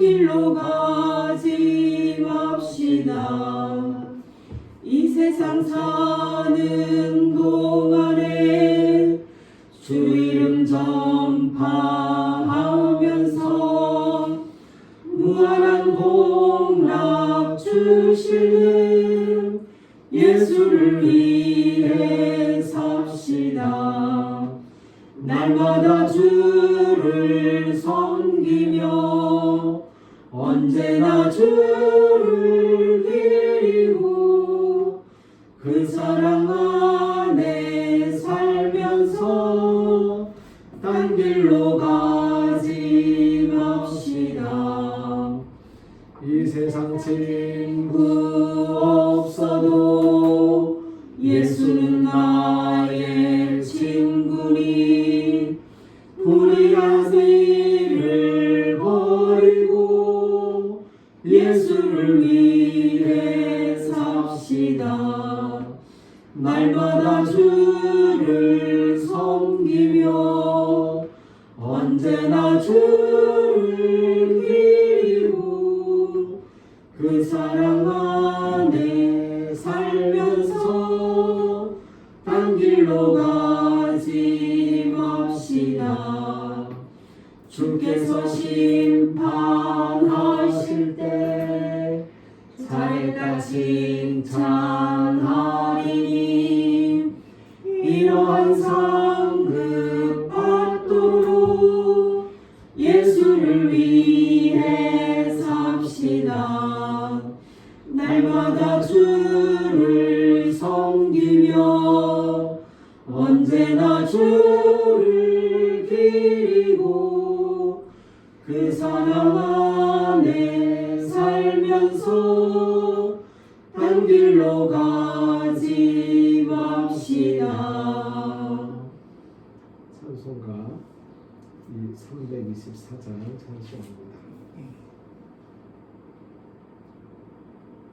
길로 가지 맙시다. 이 세상 사는 동안에 주 이름 전파하면서 무한한 복락 주시는 예수를 위해 삽시다. 날마다 주를 섬기며 언제나 주를 기리고 그 사랑 안에 살면서 딴 길로 가지 맙시다. 이 세상 친구 없어도 예수는 나의 친구니 불의한 일을 버리고 예수를 위해 삽시다. 날마다 주를 섬기며 언제나 주를 기리고 그 사랑 안에 살면서 딴 길로 가지 맙시다. 주께서 심판하실 때 잘했다 칭찬하리니 이러한 상급 받도록 예수를 위해 삽시다. 날마다 주를 섬기며 언제나 주를 기리고 그 사랑 안에 살면서 딴 길로 가지 맙시다. 찬송가 324장 찬송합니다.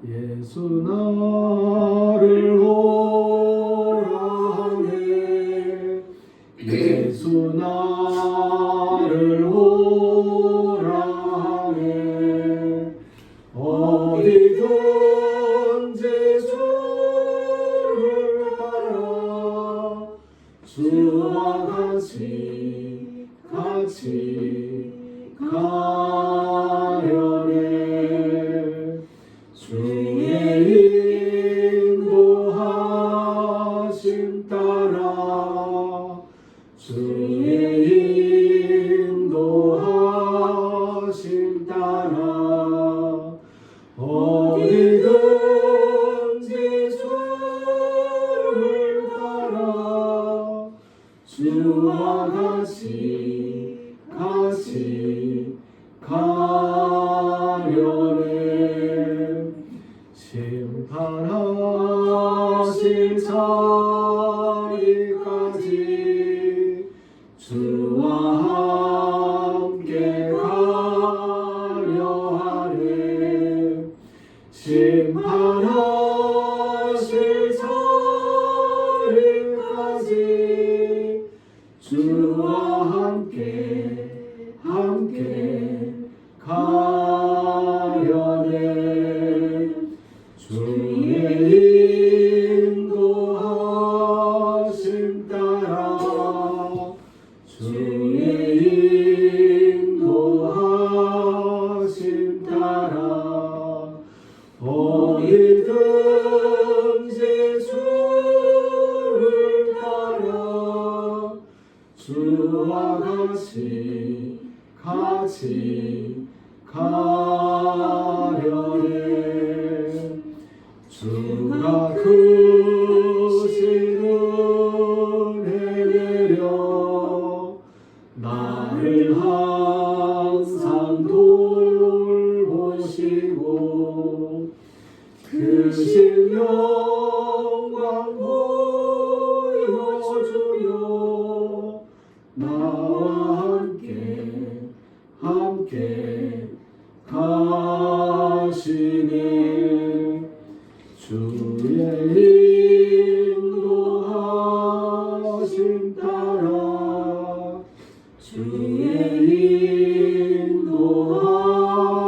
예수 나를 오라 하네 예수 나를 오라 하네 어디든지 주를 따라 주와 같이 가려네 주의 인도하심 따라 주의 인도하심 따라 어디든지 주를 따라 주와 같이 가려네 심판하실 자리까지 주와 함께 가려 하네 심판하실 자리까지 주와 함께 가려네 주의 인도하심 따라 주의 인도하심 따라 어디든지 주를 따라 주와 같이 가려네 주가 크신 은혜 내려 나를 항상 돌보시고 크신 영광 보여주며 나와 함께 가시네 주의 인도하심 따라 주의 인도하심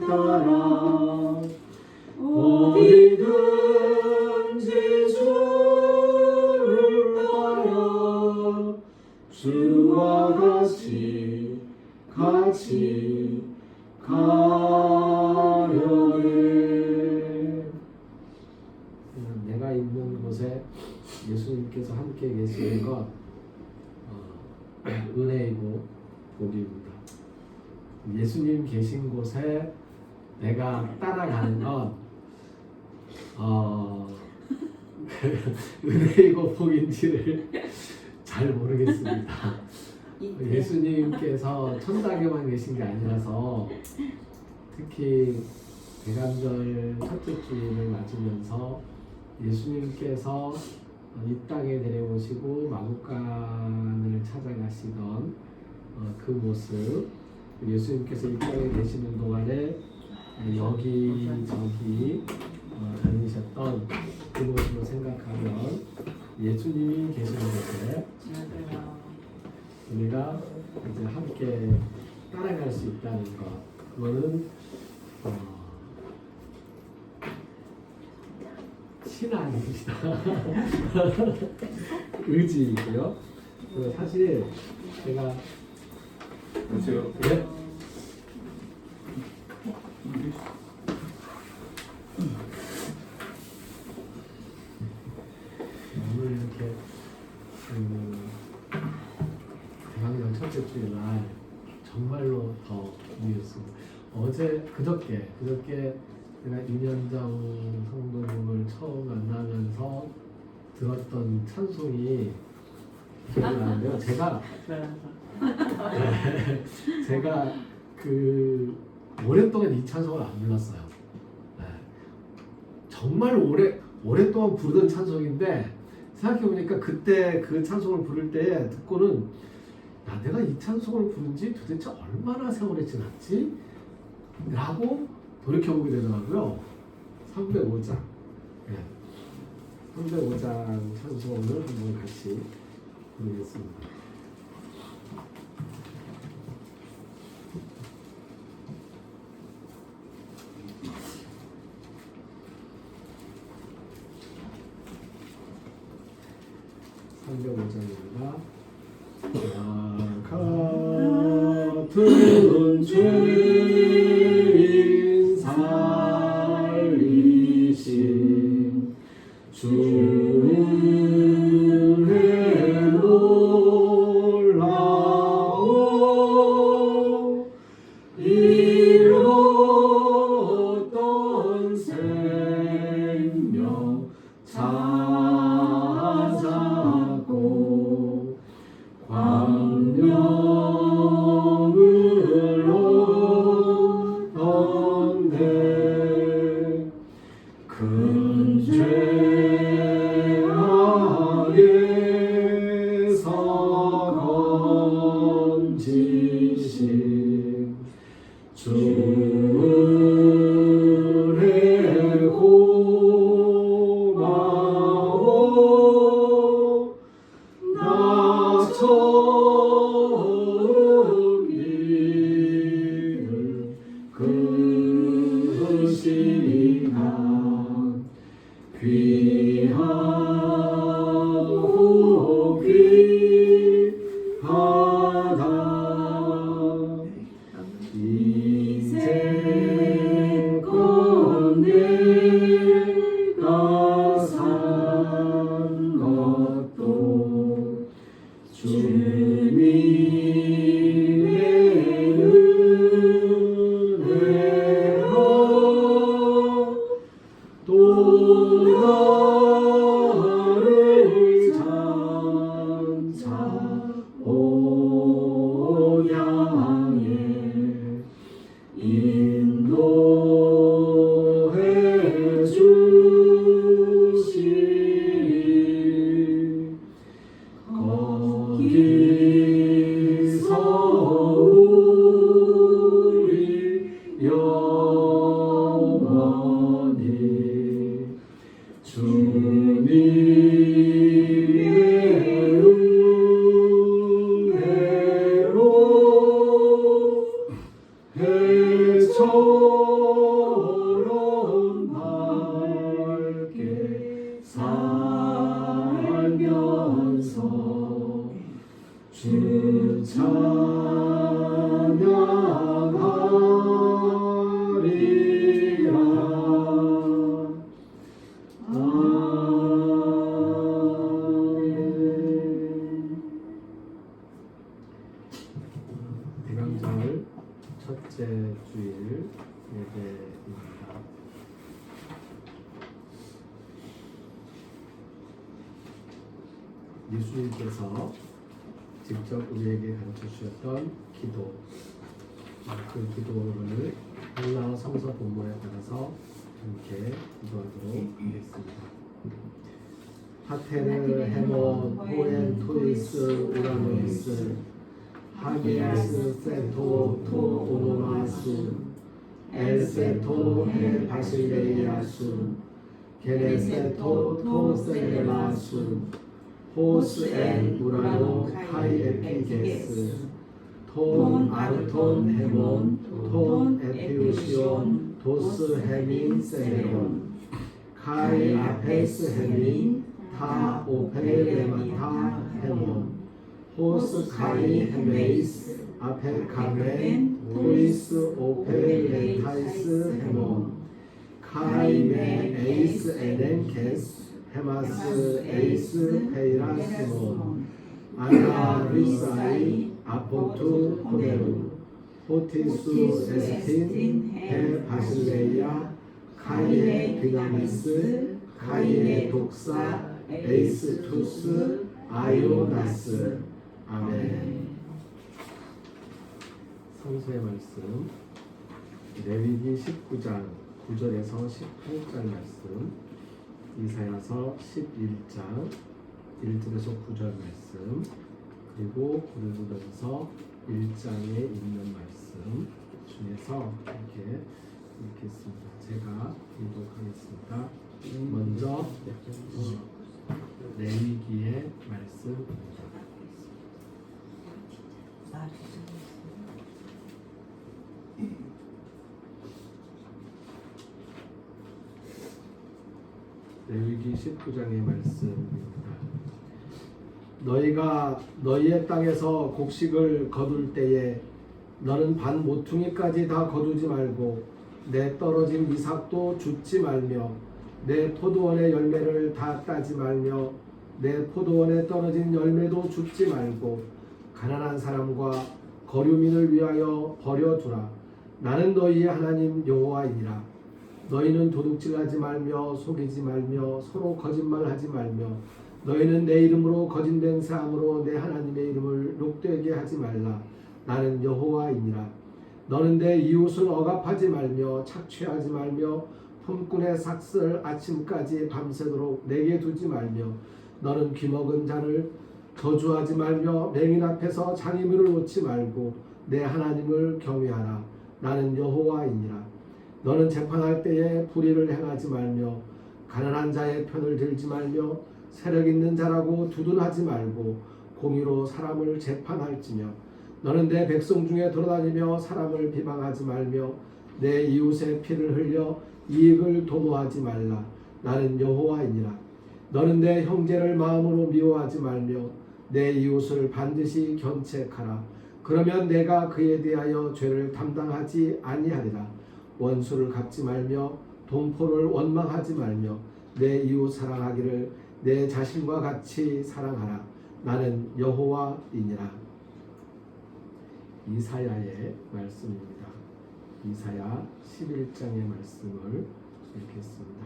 따라 어디든지 주를 따라 주와 같이 가려네. 내가 있는 곳에 예수님께서 함께 계시는 것 은혜이고 복입니다. 예수님 계신 곳에 내가 따라가는 건 은혜이고 복인지를 잘 모르겠습니다. 예수님께서 천당에만 계신 게 아니라서 특히 대감절 첫째 주일을 맞으면서 예수님께서 이 땅에 데려오시고 마국간을 찾아가시던 그 모습, 예수님께서 이 땅에 계시는 동안에 여기저기 다니셨던 그 모습을 생각하면 예수님이 계시는 곳에 우리가 이제 함께 따라갈 수 있다는 것, 그거는 신앙입니다. 의지이고요. 사실 제가 네? 오늘 이렇게 대강절 첫째 주일날 정말로 더 미웠습니다. 그저께 제가 2년 전 성도님을 처음 만나면서 들었던 찬송이 기억이 나는데요. 제가 그 오랫동안 이 찬송을 안 불렀어요. 정말 오랫동안 부르던 찬송인데 생각해보니까 그때 그 찬송을 부를 때 듣고는 내가 이 찬송을 부른 지 도대체 얼마나 세월이 지났지? 라고 돌이켜보게 되더라고요. 305장 305장 찬송을 한번 같이 부르겠습니다. 같은 죄인 살리신 주의 놀라운 잃었던 생명 찾았고 광명을 얻었네. 큰 죄악에서 건지신 주의 고마워 나 처음 믿은 그 시간 귀하고 귀하다. 이제껏 내가 산 것도 주님의 은혜로 또 나를 장차 오향해 인도해 주시리. 거기서 우리 영원히 주님의 은혜로 그대처럼 밝게 살면서 주 찬양하리라. 대강절 첫째 주일 예배입니다. 예수님께서 직접 우리에게 가르쳐 주셨던 기도, 그 기도를 헬라어 성서 본문에 따라서 함께 기도하도록 하겠습니다. 파테르 헤몬 호엔 토이스 우라노이스 하기아스 세토 토 오노마스 엘세토 헬 바실레이아수 게레세토 토 셀레마수 호스 엔 우라노 카이 에피게스 톤 아르톤 헤몬 톤 에피우시온 도스 헤민 세메론 카이 아페스 헤민 타 오페레마타 헤몬 호스 카이 헤메이스 아페 카멘 토이스 오페레타이스 헤몬 카이메 에이스 에덴케스 헤마스 에이스 페이라스몬 아나리사이 아포투 코네루 포티수 에스틴 헬 바실레이아 카이에 비가미스 카이에 독사 에이스투스 아이오나스. 아멘. 성서의 말씀 레위기 19장 9절에서 18절 말씀, 이사야서 11장 1절에서 9절 말씀, 그리고 고린도전서 1장에 있는 말씀 중에서 이렇게 읽겠습니다. 제가 읽도록하겠습니다. 먼저 레위기의 말씀입니다. 레위기 19장의 말씀입니다. 너희가 너희의 땅에서 곡식을 거둘 때에 너는 반 모퉁이까지 다 거두지 말고 내 떨어진 이삭도 줍지 말며 내 포도원의 열매를 다 따지 말며 내 포도원에 떨어진 열매도 줍지 말고 가난한 사람과 거류민을 위하여 버려두라. 나는 너희의 하나님 여호와이니라. 너희는 도둑질하지 말며 속이지 말며 서로 거짓말하지 말며 너희는 내 이름으로 거짓 맹세함으로 내 하나님의 이름을 욕되게 하지 말라. 나는 여호와이니라. 너는 내 이웃을 억압하지 말며 착취하지 말며 품꾼의 삭슬 아침까지 밤새도록 내게 두지 말며 너는 귀먹은 자를 저주하지 말며 맹인 앞에서 장의물을 놓지 말고 내 하나님을 경외하라. 나는 여호와이니라. 너는 재판할 때에 불의를 행하지 말며 가난한 자의 편을 들지 말며 세력 있는 자라고 두둔하지 말고 공의로 사람을 재판할지며 너는 내 백성 중에 돌아다니며 사람을 비방하지 말며 내 이웃의 피를 흘려 이익을 도모하지 말라. 나는 여호와이니라. 너는 내 형제를 마음으로 미워하지 말며 내 이웃을 반드시 견책하라. 그러면 내가 그에 대하여 죄를 담당하지 아니하리라. 원수를 갚지 말며 동포를 원망하지 말며 내 이웃 사랑하기를 내 자신과 같이 사랑하라. 나는 여호와이니라. 이사야의 말씀입니다. 이사야 11장의 말씀을 읽겠습니다.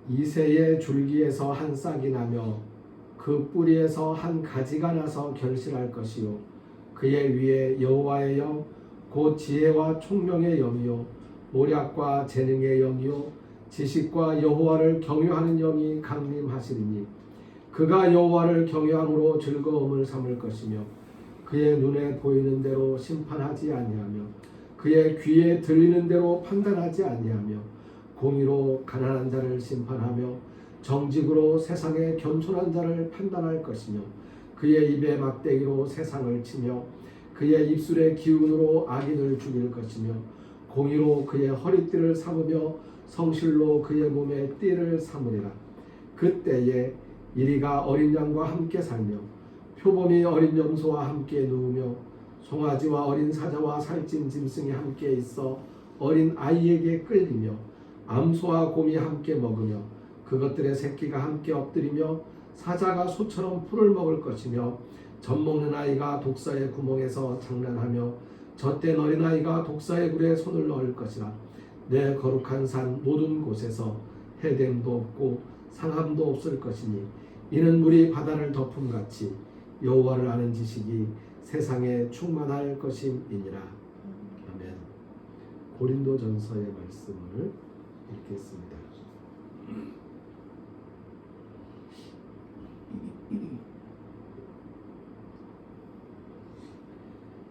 이새의 줄기에서 한 싹이 나며 그 뿌리에서 한 가지가 나서 결실할 것이요 그의 위에 여호와의 영 곧 지혜와 총명의 영이요 모략과 재능의 영이요 지식과 여호와를 경외하는 영이 강림하시리니 그가 여호와를 경외함으로 즐거움을 삼을 것이며 그의 눈에 보이는 대로 심판하지 아니하며 그의 귀에 들리는 대로 판단하지 아니하며 공의로 가난한 자를 심판하며 정직으로 세상의 겸손한 자를 판단할 것이며 그의 입에 막대기로 세상을 치며 그의 입술의 기운으로 악인을 죽일 것이며 공의로 그의 허리띠를 삼으며 성실로 그의 몸에 띠를 삼으리라. 그때에 이리가 어린 양과 함께 살며 표범이 어린 염소와 함께 누우며 송아지와 어린 사자와 살찐 짐승이 함께 있어 어린 아이에게 끌리며 암소와 곰이 함께 먹으며 그것들의 새끼가 함께 엎드리며 사자가 소처럼 풀을 먹을 것이며 젖먹는 아이가 독사의 구멍에서 장난하며 젖된 어린아이가 독사의 굴에 손을 넣을 것이라. 내 거룩한 산 모든 곳에서 해됨도 없고 상함도 없을 것이니 이는 물이 바다를 덮음같이 여호와를 아는 지식이 세상에 충만할 것임이니라. 아멘. 고린도전서의 말씀을 읽겠습니다.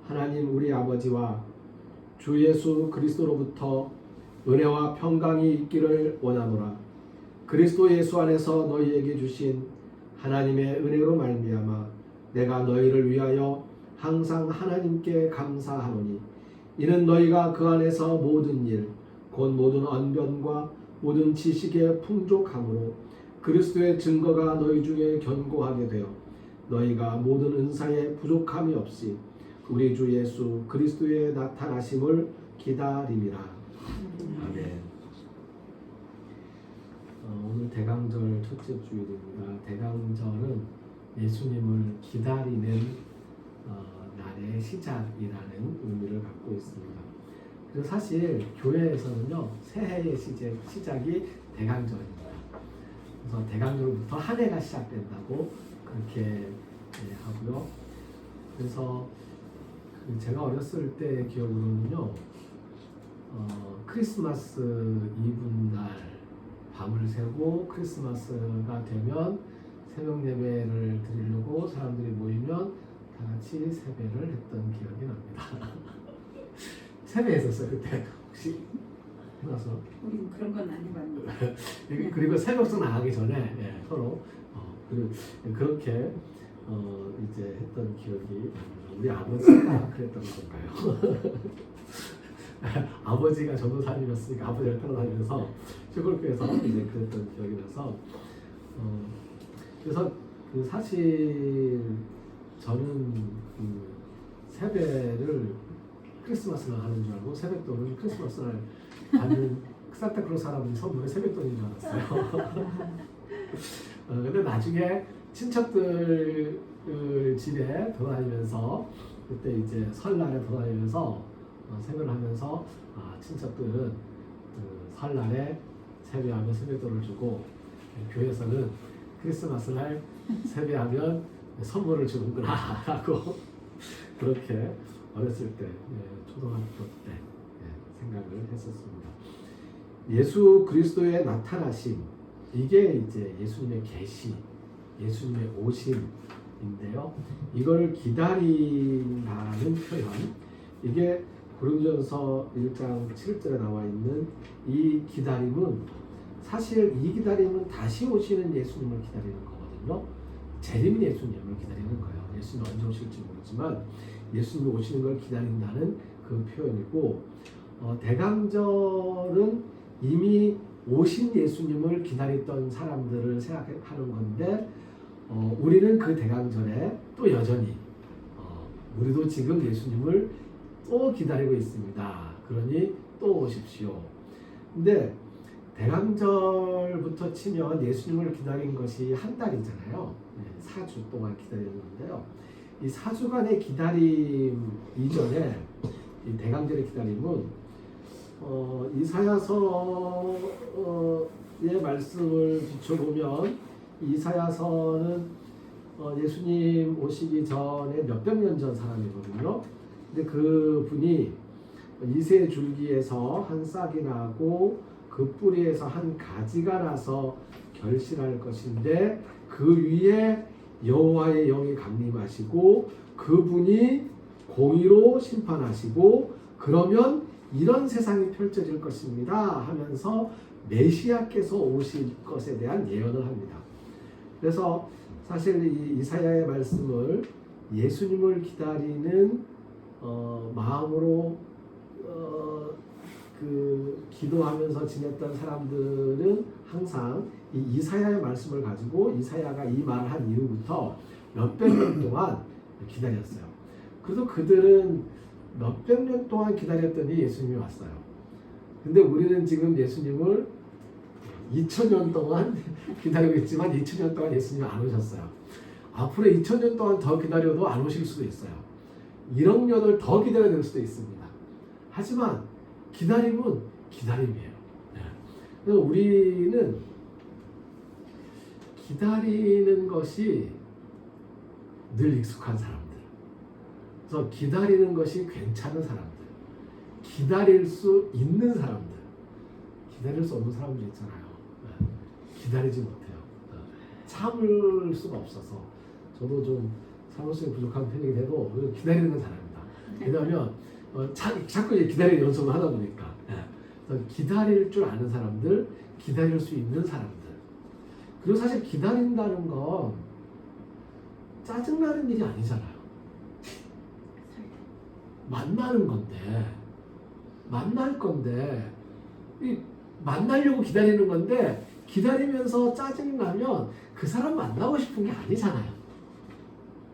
하나님 우리 아버지와 주 예수 그리스도로부터 은혜와 평강이 있기를 원하노라. 그리스도 예수 안에서 너희에게 주신 하나님의 은혜로 말미암아 내가 너희를 위하여 항상 하나님께 감사하노니 이는 너희가 그 안에서 모든 일 곧 모든 언변과 모든 지식의 풍족함으로 그리스도의 증거가 너희 중에 견고하게 되어 너희가 모든 은사에 부족함이 없이 우리 주 예수 그리스도의 나타나심을 기다림이라. 아멘. 오늘 대강절 첫째 주일입니다. 대강절은 예수님을 기다리는 날의 시작이라는 의미를 갖고 있습니다. 그래서 사실 교회에서는요 새해의 시작이 대강절입니다. 그래서 대강절부터 한 해가 시작된다고 그렇게 하고요. 그래서 제가 어렸을 때 기억으로는요 크리스마스 이브날 밤을 새고 크리스마스가 되면 새벽 예배를 드리려고 사람들이 모이면 다 같이 세배를 했던 기억이 납니다. 세배했었어요 그때. 혹시 해놔서? 우리는 그런 건 안 해봤는데. 그리고 새벽송 나가기 전에 서로 그렇게 이제 했던 기억이 우리 아버지가 그랬던 건가요? 아버지가 전도사님이었으니까 아버지를 따라다니면서 시골교회에서 이제 그랬던 기억이 나서 그래서 사실 저는 세배를 크리스마스날 하는 줄 알고 세뱃돈은 크리스마스날 받는 산타클로스 할아버지 선물에 세뱃돈인 줄 알았어요. 근데 나중에 친척들 집에 돌아다니면서 그때 이제 설날에 돌아다니면서 세배를 하면서 친척들은 설날에 세배하면 세뱃돈을 주고 교회에서는 크리스마스날 세배하면 선물을 주는구나 라고 그렇게 어렸을 때 초등학교 때 생각을 했었습니다. 예수 그리스도의 나타나심 이게 이제 예수님의 계시 예수님의 오심인데요. 이걸 기다린다는 표현 이게 고린도전서 1장 7절에 나와 있는 이 기다림은 사실 이 기다림은 다시 오시는 예수님을 기다리는 거거든요. 재림 예수님을 기다리는 거예요. 예수님 언제 오실지 모르지만 예수님이 오시는 걸 기다린다는 그 표현이고 대강절은 이미 오신 예수님을 기다렸던 사람들을 생각하는 건데 우리는 그 대강절에 또 여전히 우리도 지금 예수님을 또 기다리고 있습니다. 그러니 또 오십시오. 근데 대강절부터 치면 예수님을 기다린 것이 한 달이잖아요. 4주 동안 기다렸는데요. 이 4주간의 기다림 이전에 이 대강절의 기다림은 이사야서의 말씀을 비춰보면 이사야서는 예수님 오시기 전에 몇백 년 전 사람이거든요. 근데 그 분이 이새 줄기에서 한 싹이 나고 그 뿌리에서 한 가지가 나서 결실할 것인데 그 위에 여호와의 영이 강림하시고 그분이 공의로 심판하시고 그러면 이런 세상이 펼쳐질 것입니다 하면서 메시아께서 오실 것에 대한 예언을 합니다. 그래서 사실 이 이사야의 말씀을 예수님을 기다리는 마음으로 그 기도하면서 지냈던 사람들은 항상 이 이사야의 말씀을 가지고 이사야가 이 말을 한 이후부터 몇백 년 동안 기다렸어요. 그래서 그들은 몇백 년 동안 기다렸더니 예수님이 왔어요. 근데 우리는 지금 예수님을 2000년 동안 기다리고 있지만 2000년 동안 예수님이 안 오셨어요. 앞으로 2000년 동안 더 기다려도 안 오실 수도 있어요. 1억 년을 더 기다려야 될 수도 있습니다. 하지만 기다림은 기다림이에요. 그래서 우리는 기다리는 것이 늘 익숙한 사람들, 그래서 기다리는 것이 괜찮은 사람들, 기다릴 수 있는 사람들, 기다릴 수 없는 사람들 있잖아요. 기다리지 못해요. 참을 수가 없어서. 저도 좀 참을성이 부족한 편이긴 해도 기다리는 건 잘합니다. 왜냐하면 자꾸 기다리는 연습을 하다 보니까. 그래서 기다릴 줄 아는 사람들, 기다릴 수 있는 사람들. 그리고 사실 기다린다는 건 짜증나는 일이 아니잖아요. 만나는 건데, 만날 건데, 만나려고 기다리는 건데, 기다리면서 짜증나면 그 사람 만나고 싶은 게 아니잖아요.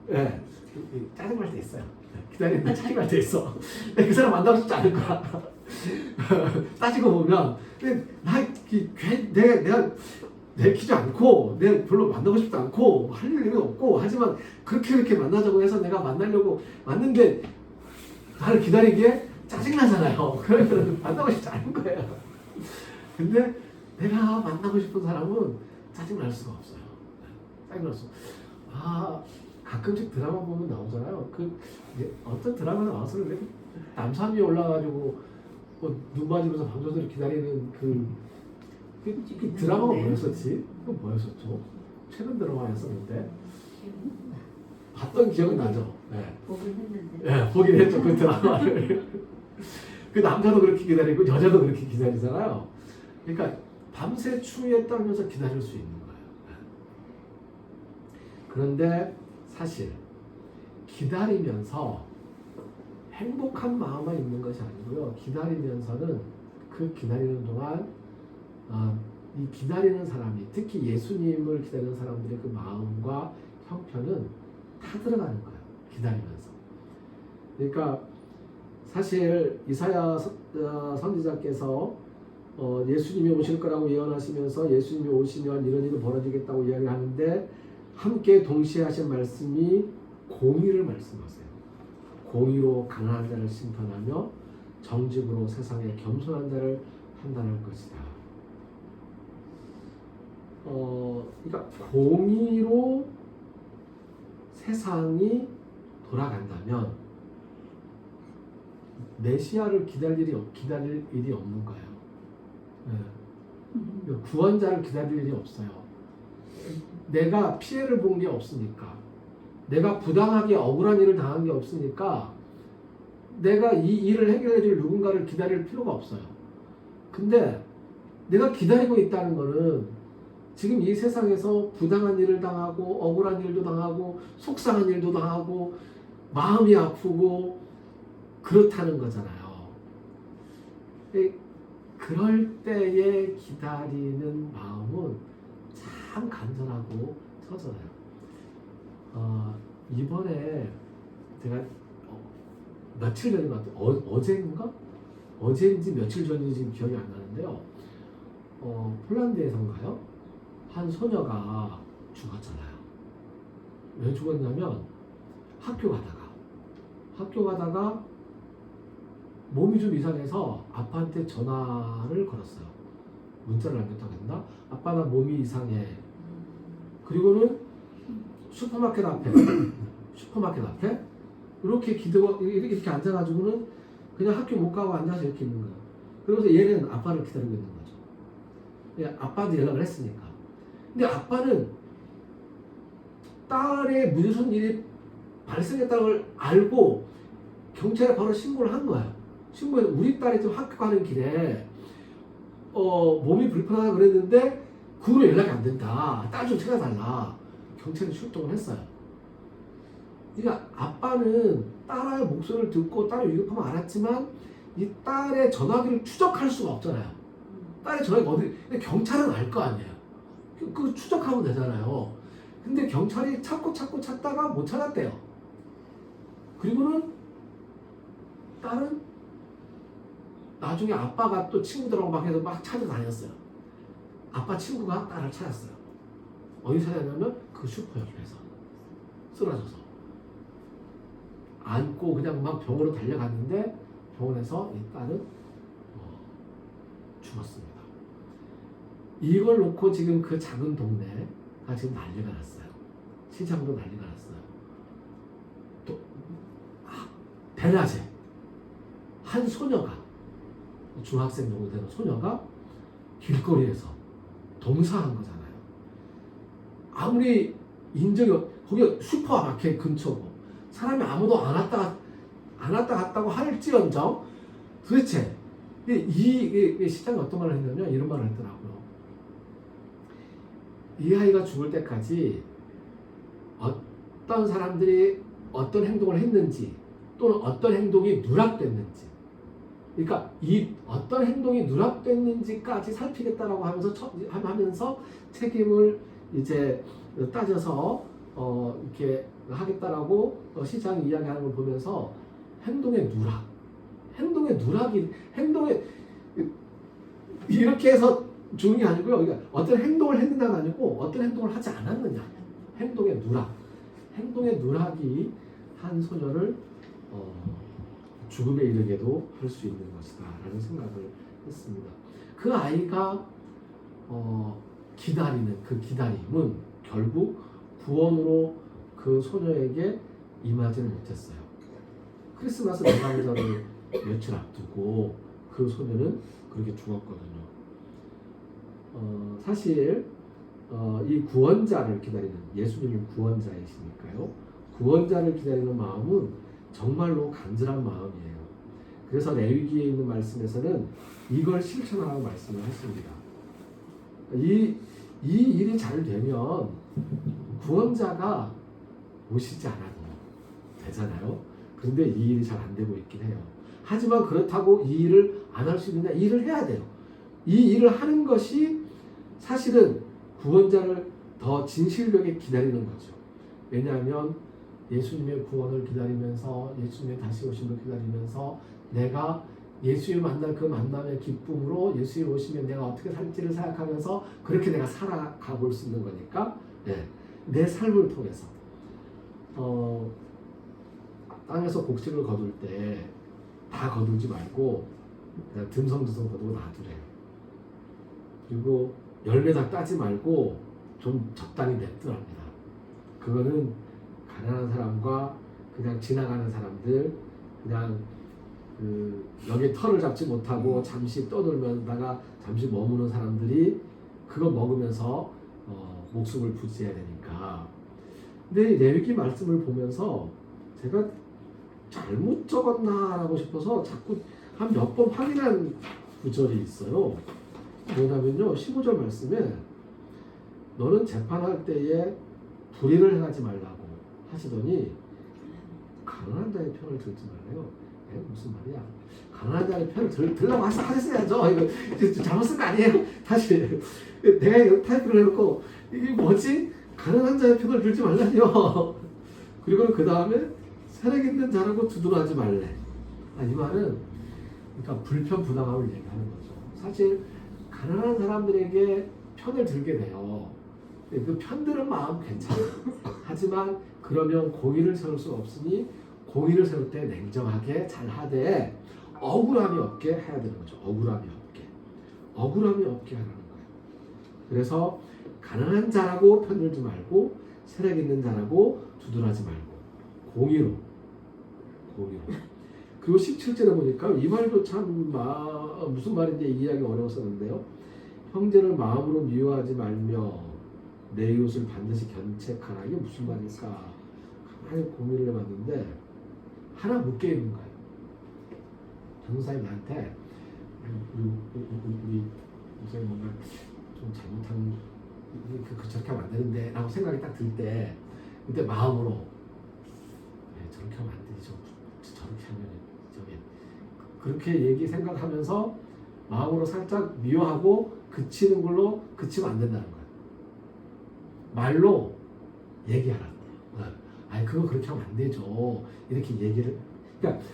네. 짜증날 때 있어요. 기다리는데 짜증날 때 있어. 그 사람 만나고 싶지 않을 거야. 따지고 보면, 내가 내키지 않고, 내가 별로 만나고 싶지 않고, 할 일이 없고, 하지만 그렇게 만나자고 해서 내가 만나려고 왔는데, 나를 기다리기에 짜증나잖아요. 그러면 만나고 싶지 않은 거예요. 근데 내가 만나고 싶은 사람은 짜증날 수가 없어요. 짜증날 수. 가끔씩 드라마 보면 나오잖아요. 어떤 드라마 나와서 남산위에 올라가지고 눈 맞으면서 방조들을 기다리는 그 드라마가 뭐였었지? 그건 뭐였었죠? 최근 드라마였었는데 봤던 기억은 나죠. 네. 보긴 했는데. 네, 보긴 했죠 그 드라마를. 그 남자도 그렇게 기다리고 여자도 그렇게 기다리잖아요. 그러니까 밤새 추위에 떨면서 기다릴 수 있는 거예요. 그런데 사실 기다리면서 행복한 마음만 있는 것이 아니고요. 기다리면서는 그 기다리는 동안 이 기다리는 사람이, 특히 예수님을 기다리는 사람들의 그 마음과 형편은 다 들어가는 거예요. 기다리면서. 그러니까 사실 이사야 선지자께서 예수님이 오실 거라고 예언하시면서 예수님이 오시면 이런 일이 벌어지겠다고 이야기를 하는데, 함께 동시에 하신 말씀이 공의를 말씀하세요. 공의로 강한 자를 심판하며 정직으로 세상에 겸손한 자를 판단할 것이다. 그러니까 공의로 세상이 돌아간다면 메시아를 기다릴 일이 없는 거예요. 네. 구원자를 기다릴 일이 없어요. 내가 피해를 본 게 없으니까, 내가 부당하게 억울한 일을 당한 게 없으니까 내가 이 일을 해결해 줄 누군가를 기다릴 필요가 없어요. 근데 내가 기다리고 있다는 거는 지금 이 세상에서 부당한 일을 당하고 억울한 일도 당하고 속상한 일도 당하고 마음이 아프고 그렇다는 거잖아요. 그럴 때에 기다리는 마음은 참 간절하고 처져요. 이번에 제가 며칠 전인 것 같아요. 어제인가? 어제인지 며칠 전인지 지금 기억이 안 나는데요. 폴란드에선가요? 한 소녀가 죽었잖아요. 왜 죽었냐면 학교 가다가 몸이 좀 이상해서 아빠한테 전화를 걸었어요. 문자를 남겼다고 했나? 아빠 나 몸이 이상해. 그리고는 슈퍼마켓 앞에 이렇게 이렇게 앉아가지고는 그냥 학교 못 가고 앉아서 이렇게 있는 거예요. 그러면서 얘는 아빠를 기다리고 있는 거죠. 아빠한테 연락을 했으니까. 근데 아빠는 딸의 무슨 일이 발생했다는 걸 알고 경찰에 바로 신고를 한 거예요. 신고해서 우리 딸이 지금 학교 가는 길에 몸이 불편하다 그랬는데 그 후로 연락이 안 된다. 딸 좀 찾아달라. 경찰이 출동을 했어요. 그러니까 아빠는 딸의 목소리를 듣고 딸을 위급하면 알았지만 이 딸의 전화기를 추적할 수가 없잖아요. 딸의 전화기가 어디? 근데 경찰은 알 거 아니에요. 그 추적하면 되잖아요. 근데 경찰이 찾고 찾다가 못 찾았대요. 그리고는 딸은 나중에 아빠가 또 친구들하고 막 해서 막 찾아다녔어요. 아빠 친구가 딸을 찾았어요. 어디 찾았냐면 그 슈퍼 옆에서 쓰러져서 안고 그냥 막 병원으로 달려갔는데 병원에서 이 딸은 죽었습니다. 이걸 놓고 지금 그 작은 동네가 지금 난리가 났어요. 시장도 난리가 났어요. 또 대낮에 한 소녀가 중학생 정도 되는 소녀가 길거리에서 동사한 거잖아요. 아무리 인적이 거기 슈퍼마켓 근처고 사람이 아무도 안 왔다 갔다고 할지언정 도대체 이 시장이 어떤 말을 했냐면 이런 말을 했더라고요. 이 아이가 죽을 때까지 어떤 사람들이 어떤 행동을 했는지 또는 어떤 행동이 누락됐는지 그러니까 이 어떤 행동이 누락됐는지까지 살피겠다라고 하면서 책임을 이제 따져서 이렇게 하겠다라고 시장이 이야기하는 걸 보면서 행동의 누락이 이렇게 해서 죽는 게 아니고요. 그러니까 어떤 행동을 했느냐가 아니고 어떤 행동을 하지 않았느냐. 행동의 누락이 한 소녀를 죽음에 이르게도 할 수 있는 것이다 라는 생각을 했습니다. 그 아이가 기다리는 그 기다림은 결국 구원으로 그 소녀에게 임하지는 못했어요. 크리스마스 대강절을 며칠 앞두고 그 소녀는 그렇게 죽었거든요. 사실 이 구원자를 기다리는 예수님이 구원자이시니까요. 구원자를 기다리는 마음은 정말로 간절한 마음이에요. 그래서 레위기에 있는 말씀에서는 이걸 실천하라고 말씀을 했습니다. 이 일이 잘 되면 구원자가 오시지 않아도 되잖아요. 그런데 이 일이 잘 안 되고 있긴 해요. 하지만 그렇다고 이 일을 안 할 수 있느냐? 이 일을 해야 돼요. 이 일을 하는 것이 사실은 구원자를 더 진실되게 기다리는 거죠. 왜냐하면 예수님의 구원을 기다리면서 예수님의 다시 오심을 기다리면서 내가 예수님 만날 그 만남의 기쁨으로 예수님 오시면 내가 어떻게 살지를 생각하면서 그렇게 내가 살아가 볼 수 있는 거니까 내 삶을 통해서 땅에서 곡식을 거둘 때 다 거두지 말고 그냥 듬성듬성 거두고 놔두래요. 그리고 열매 다 따지 말고 좀 적당히 냅두랍니다. 그거는 가난한 사람과 그냥 지나가는 사람들 그냥 여기 털을 잡지 못하고 잠시 떠돌면다가 잠시 머무는 사람들이 그거 먹으면서 목숨을 부지해야 되니까. 근데 레위기 말씀을 보면서 제가 잘못 적었나라고 싶어서 자꾸 한 몇 번 확인한 구절이 있어요. 뭐냐면요, 15절 말씀에 너는 재판할 때에 불의를 행하지 말라고 하시더니 가난한 자의 편을 들지 말래요. 무슨 말이야? 가난한 자의 편을 들라고 하셨어야죠. 이거 잘못 쓴 거 아니에요? 다시 내가 이거 타이프를 해놓고 이게 뭐지? 가난한 자의 편을 들지 말라니요. 그리고 그 다음에 세력 있는 자라고 두둔하지 말래. 이 말은 그러니까 불편부당함을 얘기하는 거죠. 사실 가난한 사람들에게 편을 들게 돼요. 그 편드는 마음 괜찮아요. 하지만 그러면 공의를 세울 수가 없으니 공의를 세울 때 냉정하게 잘 하되 억울함이 없게 해야 되는 거죠. 억울함이 없게 하라는 거예요. 그래서 가난한 자라고 편들지 말고 세력 있는 자라고 두둔하지 말고 공의로. 그리고 17절에 보니까 이 말도 참 무슨 말인지 이해하기 어려웠었는데요. 형제를 마음으로 미워하지 말며 내 이웃을 반드시 견책하라. 이게 무슨 말일까? 가만히 고민을 해봤는데 하나 묶여 있는 거예요. 전도사님 나한테 우리 목사님 뭔가 좀 잘못한 저렇게 하면 안 되는데 라고 생각이 딱 들 때 그때 마음으로 그렇게 하면 안 되지. 저렇게 하면 저게 그렇게 생각하면서 마음으로 살짝 미워하고 그치는 걸로 그치면 안 된다는 거야. 말로 얘기하라고. 아니 그거 그렇게 하면 안 되죠. 이렇게 얘기를. 그러니까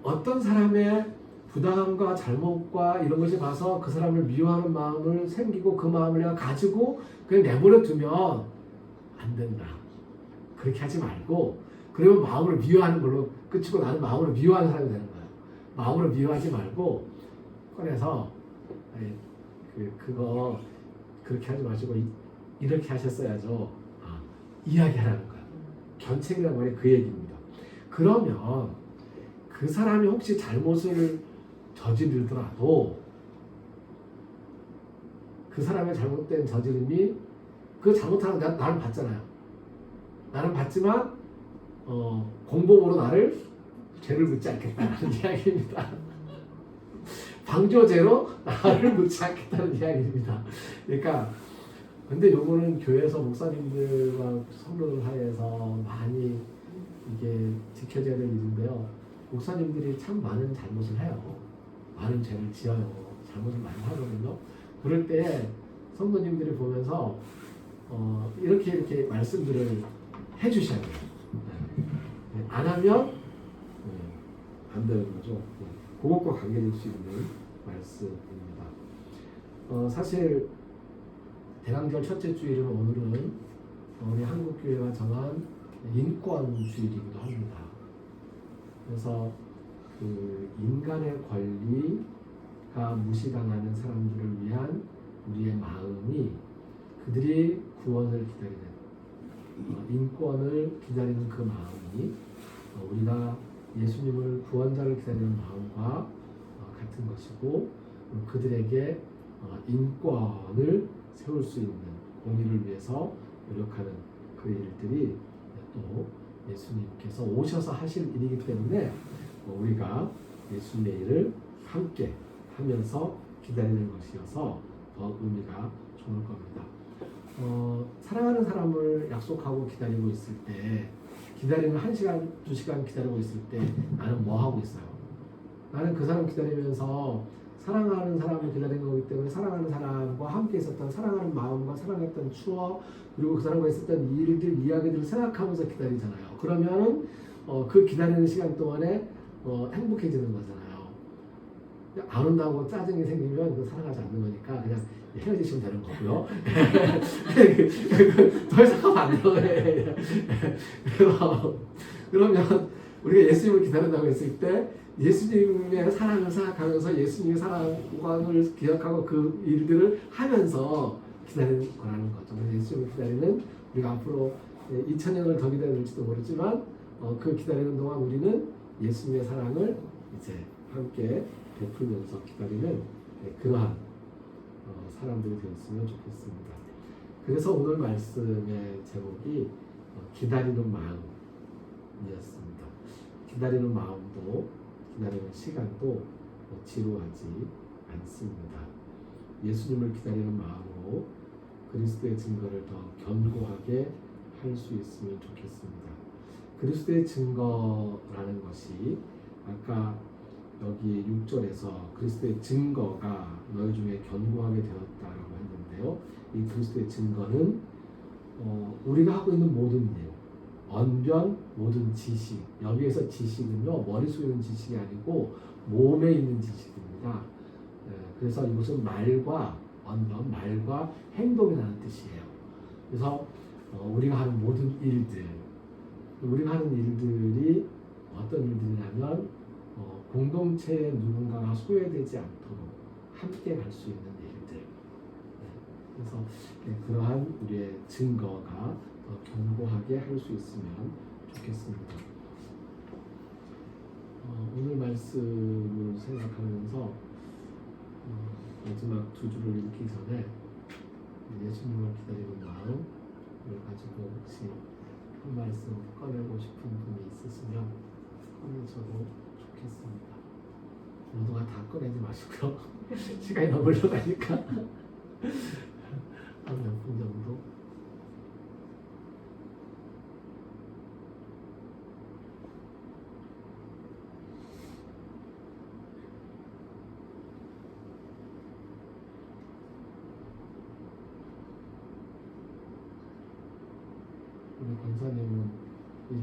어떤 사람의 부당함과 잘못과 이런 것이 봐서 그 사람을 미워하는 마음을 생기고 그 마음을 내가 가지고 그냥 내버려 두면 안 된다. 그렇게 하지 말고 그러면 마음을 미워하는 걸로 끝이고 나는 마음으로 미워하는 사람이 되는 거야. 마음으로 미워하지 말고 꺼내서 그거 그렇게 하지 마시고 이렇게 하셨어야죠. 이야기하라는 거야. 견책이란 말이 그 얘기입니다. 그러면 그 사람이 혹시 잘못을 저지르더라도 그 사람의 잘못된 저지름이 그 잘못하는 나는 봤잖아요. 나는 봤지만 공범으로 나를 죄를 묻지 않겠다는 이야기입니다. 방조죄로 나를 묻지 않겠다는 이야기입니다. 그러니까 근데 요거는 교회에서 목사님들과 성도들 사이에서 많이 이게 지켜져야 될 일인데요. 목사님들이 참 많은 잘못을 해요. 많은 죄를 지어요. 잘못을 많이 하거든요. 그럴 때 성도님들이 보면서 이렇게 말씀들을 해주셔야 돼요. 안 하면 안 되는 거죠. 그것과 관계될 수 있는 말씀입니다. 사실 대강절 첫째 주일은 오늘은 우리 한국교회가 정한 인권주일이기도 합니다. 그래서 그 인간의 권리가 무시당하는 사람들을 위한 우리의 마음이 그들이 구원을 기다리는 인권을 기다리는 그 마음이 우리가 예수님을 구원자를 기다리는 마음과 같은 것이고 그들에게 인권을 세울 수 있는 공의를 위해서 노력하는 그 일들이 또 예수님께서 오셔서 하실 일이기 때문에 우리가 예수님의 일을 함께 하면서 기다리는 것이어서 더 의미가 좋을 겁니다. 사랑하는 사람을 약속하고 기다리고 있을 때 기다리는 1시간, 2시간 기다리고 있을 때 나는 뭐 하고 있어요? 나는 그 사람 기다리면서 사랑하는 사람을 기다리는 거기 때문에 사랑하는 사람과 함께 있었던 사랑하는 마음과 사랑했던 추억 그리고 그 사람과 있었던 일들, 이야기들을 생각하면서 기다리잖아요. 그러면은 그 기다리는 시간 동안에 행복해지는 거잖아요. 안 온다고 짜증이 생기면 그 사랑하지 않는 거니까 그냥 헤어지시면 되는 거고요. 더 이상 하면 안 돼요. 그래서 그러면 우리가 예수님을 기다린다고 했을 때 예수님의 사랑을 생각하면서 예수님의 사랑을 기억하고 그 일들을 하면서 기다리는 거라는 거죠. 그래서 예수님을 기다리는 우리가 앞으로 2000년을 더 기다려야 될지도 모르지만 그 기다리는 동안 우리는 예수님의 사랑을 이제 함께 베풀면서 기다리는 그러한 사람들이 되었으면 좋겠습니다. 그래서 오늘 말씀의 제목이 기다리는 마음이었습니다. 기다리는 마음도 기다리는 시간도 지루하지 않습니다. 예수님을 기다리는 마음으로 그리스도의 증거를 더 견고하게 할 수 있으면 좋겠습니다. 그리스도의 증거라는 것이 아까 여기 6절에서 그리스도의 증거가 너희 중에 견고하게 되었다라고 했는데요. 이 그리스도의 증거는 우리가 하고 있는 모든 일, 언변, 모든 지식, 여기에서 지식은요 머릿속에 있는 지식이 아니고 몸에 있는 지식입니다. 그래서 이것은 말과 언변, 말과 행동이라는 뜻이에요. 그래서 우리가 하는 모든 일들, 우리가 하는 일들이 어떤 일들이냐면 공동체에 누군가가 소외되지 않도록 함께 갈 수 있는 일들. 그래서 그러한 우리의 증거가 더 견고하게 할 수 있으면 좋겠습니다. 오늘 말씀을 생각하면서 마지막 두 줄을 읽기 전에 예수님을 기다리는 마음을 가지고 혹시 한 말씀 꺼내고 싶은 분이 있으시면 꺼내셔도 좋겠습니다. 모두가 다 꺼내지 마시고요. 시간이 너무 흘러가니까 한 몇 분 정도.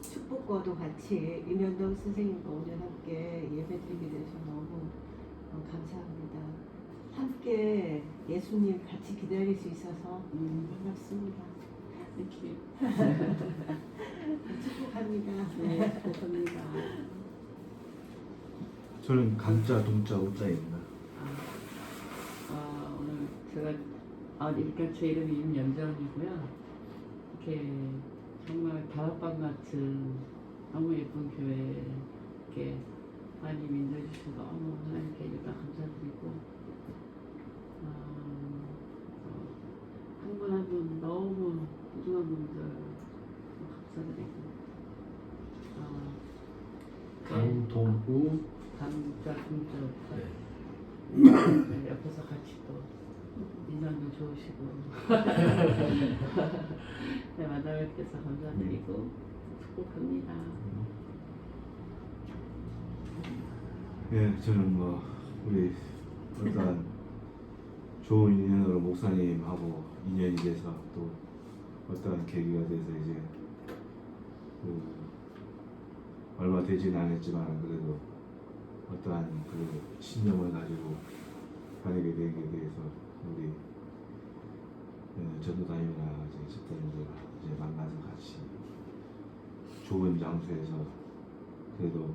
축복과도 같이 임현동 선생님과 오늘 함께 예배드리게 돼서 너무 감사합니다. 함께 예수님 같이 기다릴 수 있어서 반갑습니다. 이렇게 축복합니다. 네, 감사합니다. 저는 간자, 동자, 우자입니다. 오늘 제가 이렇게 제 이름이 임연정이고요. 이렇게 정말 다락방 같은 너무 예쁜 교회에 이렇게 많이 인도해 주셔서 너무 하나님께 일단 감사드리고 한 분 한 분 너무 소중한 분들 감사드리고 강동우 강자 동자 네. 네, 옆에서 같이 또 인상도 좋으시고 네, 만나뵙게서 감사드리고 축복합니다. 예, 저는 뭐 우리 어떤 좋은 인연으로 목사님하고 인연이 돼서 또 어떠한 계기가 돼서 이제 얼마 되진 않았지만 그래도 어떠한 그 신념을 가지고 다니게 되게 돼서 우리 전도사님이나 이제 집사님들 이제 만나서 같이 좋은 장소에서 그래도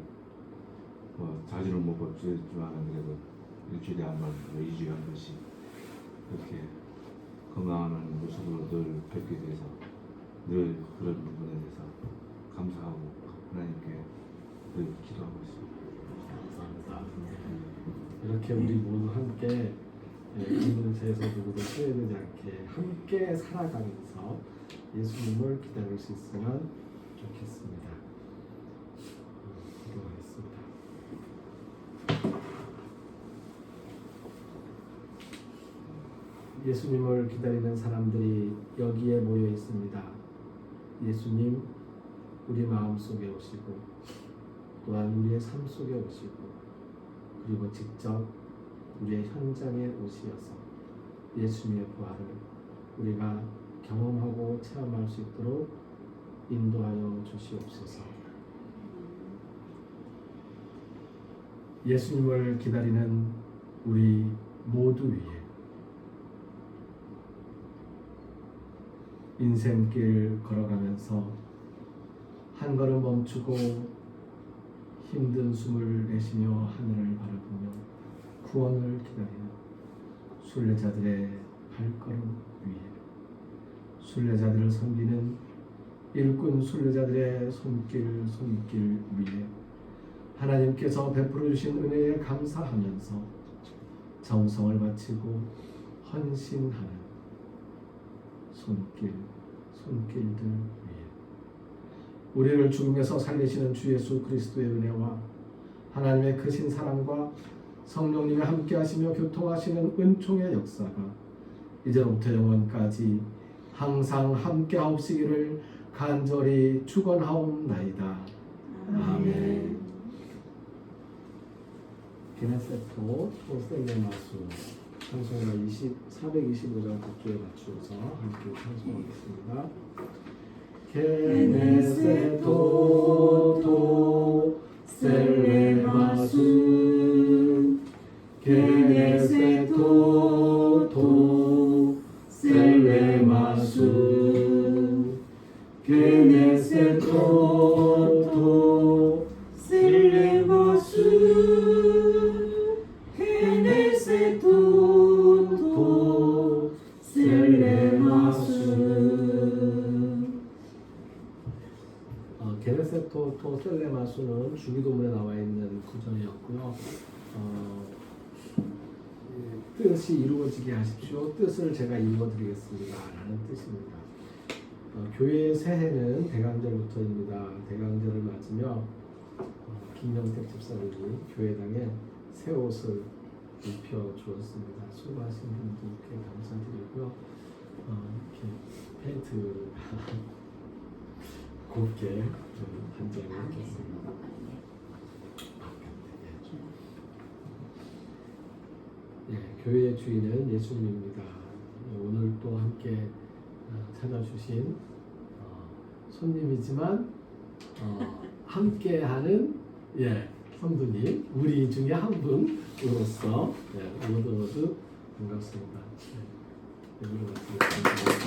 뭐 자주는 못 뵙지만 그래도 일주일에 한 번, 2주에 한 번씩 이렇게 건강한 모습으로 늘 뵙게 돼서 늘 그런 부분에 대해서 감사하고 하나님께 늘 기도하고 있습니다. 이렇게 우리 모두 함께 한 곳에서 누구도 소외되지 않게 함께 살아가면서 예수님을 기다릴 수 있으면 좋겠습니다. 기도하겠습니다. 예수님을 기다리는 사람들이 여기에 모여 있습니다. 예수님, 우리 마음 속에 오시고 또한 우리의 삶 속에 오시고 그리고 직접 우리의 현장에 오시어서 예수님의 부활을 우리가 경험하고 체험할 수 있도록 인도하여 주시옵소서. 예수님을 기다리는 우리 모두 위에 인생길 걸어가면서 한 걸음 멈추고 힘든 숨을 내쉬며 하늘을 바라보며 구원을 기다리는 순례자들의 발걸음 위에 순례자들을 섬기는 일꾼 순례자들의 손길 위에 하나님께서 베풀어 주신 은혜에 감사하면서 정성을 바치고 헌신하는 손길들 위에 우리를 죽음에서 살리시는 주 예수 그리스도의 은혜와 하나님의 크신 사랑과 성령님이 함께 하시며 교통하시는 은총의 역사가 이제로부터 영원까지 항상 함께 하옵시기를 간절히 축원하옵나이다. 아멘. 게네세토 토셀레마수 찬송가 425장 곡조에 맞추어서 함께 찬송하겠습니다. 게네세토 토셀레마수 게네세토 토셀레마수 게네세토 토셀레마수 게네세토 토셀레마수 게네세토 토셀레마수는 주기도문에 나와 있는 구절이었고요. 뜻이 이루어지게 하십시오. 뜻을 제가 읽어드리겠습니다. 라는 뜻입니다. 교회의 새해는 대강절부터입니다. 대강절을 맞으며 김영택 집사님이 교회당에 새 옷을 입혀 주었습니다. 수고하신 분들께 감사드리고요. 이렇게 페인트 곱게 한 장을 했습니다. 교회의 주인은 예수님입니다. 오늘 또 함께 찾아주신 손님이지만 함께하는 성도님 우리 중에 한 분으로서 모두 반갑습니다. 네, 여기로 마치겠습니다.